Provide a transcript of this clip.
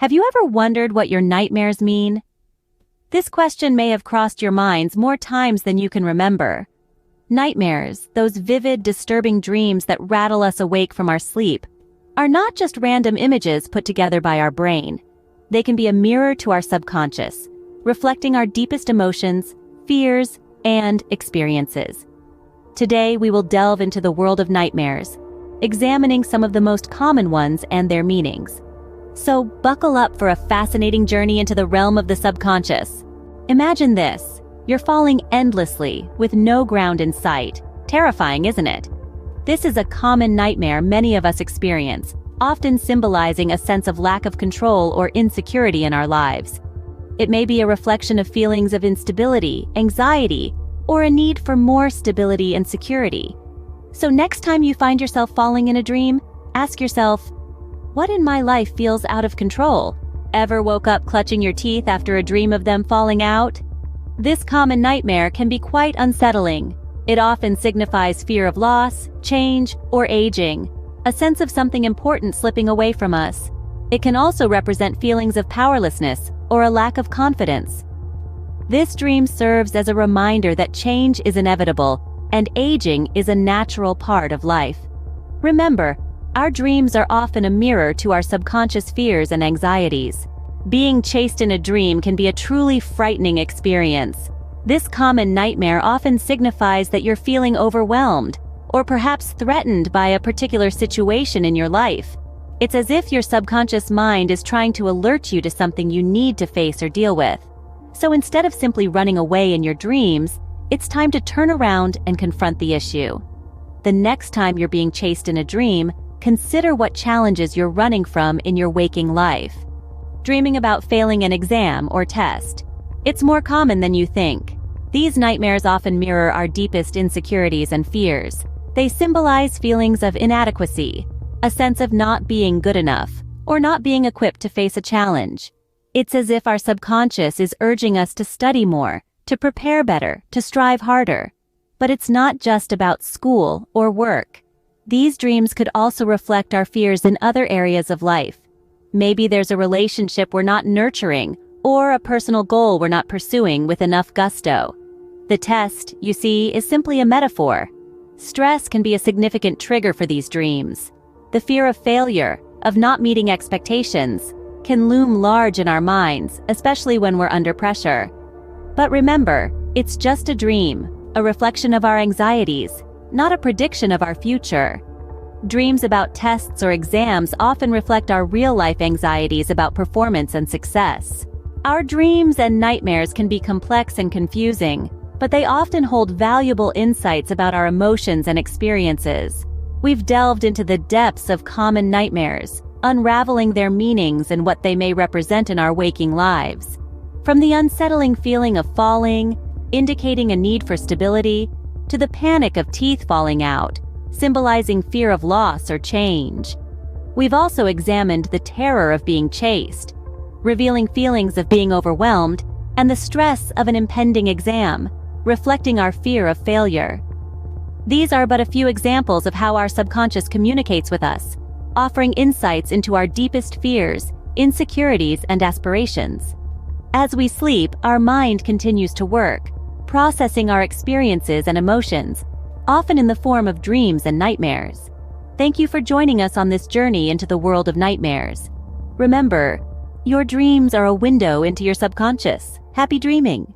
Have you ever wondered what your nightmares mean? This question may have crossed your minds more times than you can remember. Nightmares, those vivid, disturbing dreams that rattle us awake from our sleep, are not just random images put together by our brain. They can be a mirror to our subconscious, reflecting our deepest emotions, fears, and experiences. Today, we will delve into the world of nightmares, examining some of the most common ones and their meanings. So buckle up for a fascinating journey into the realm of the subconscious. Imagine this: you're falling endlessly with no ground in sight. Terrifying, isn't it? This is a common nightmare many of us experience, often symbolizing a sense of lack of control or insecurity in our lives. It may be a reflection of feelings of instability, anxiety, or a need for more stability and security. So next time you find yourself falling in a dream, ask yourself, what in my life feels out of control? Ever woke up clutching your teeth after a dream of them falling out? This common nightmare can be quite unsettling. It often signifies fear of loss, change, or aging, a sense of something important slipping away from us. It can also represent feelings of powerlessness or a lack of confidence. This dream serves as a reminder that change is inevitable and aging is a natural part of life. Remember, our dreams are often a mirror to our subconscious fears and anxieties. Being chased in a dream can be a truly frightening experience. This common nightmare often signifies that you're feeling overwhelmed or perhaps threatened by a particular situation in your life. It's as if your subconscious mind is trying to alert you to something you need to face or deal with. So instead of simply running away in your dreams, it's time to turn around and confront the issue. The next time you're being chased in a dream, consider what challenges you're running from in your waking life. Dreaming about failing an exam or test. It's more common than you think. These nightmares often mirror our deepest insecurities and fears. They symbolize feelings of inadequacy, a sense of not being good enough, or not being equipped to face a challenge. It's as if our subconscious is urging us to study more, to prepare better, to strive harder. But it's not just about school or work. These dreams could also reflect our fears in other areas of life. Maybe there's a relationship we're not nurturing, or a personal goal we're not pursuing with enough gusto. The test, you see, is simply a metaphor. Stress can be a significant trigger for these dreams. The fear of failure, of not meeting expectations, can loom large in our minds, especially when we're under pressure. But remember, it's just a dream, a reflection of our anxieties, not a prediction of our future. Dreams about tests or exams often reflect our real-life anxieties about performance and success. Our dreams and nightmares can be complex and confusing, but they often hold valuable insights about our emotions and experiences. We've delved into the depths of common nightmares, unraveling their meanings and what they may represent in our waking lives. From the unsettling feeling of falling, indicating a need for stability, to the panic of teeth falling out, symbolizing fear of loss or change. We've also examined the terror of being chased, revealing feelings of being overwhelmed, and the stress of an impending exam, reflecting our fear of failure. These are but a few examples of how our subconscious communicates with us, offering insights into our deepest fears, insecurities, and aspirations. As we sleep, our mind continues to work, processing our experiences and emotions, often in the form of dreams and nightmares. Thank you for joining us on this journey into the world of nightmares. Remember, your dreams are a window into your subconscious. Happy dreaming!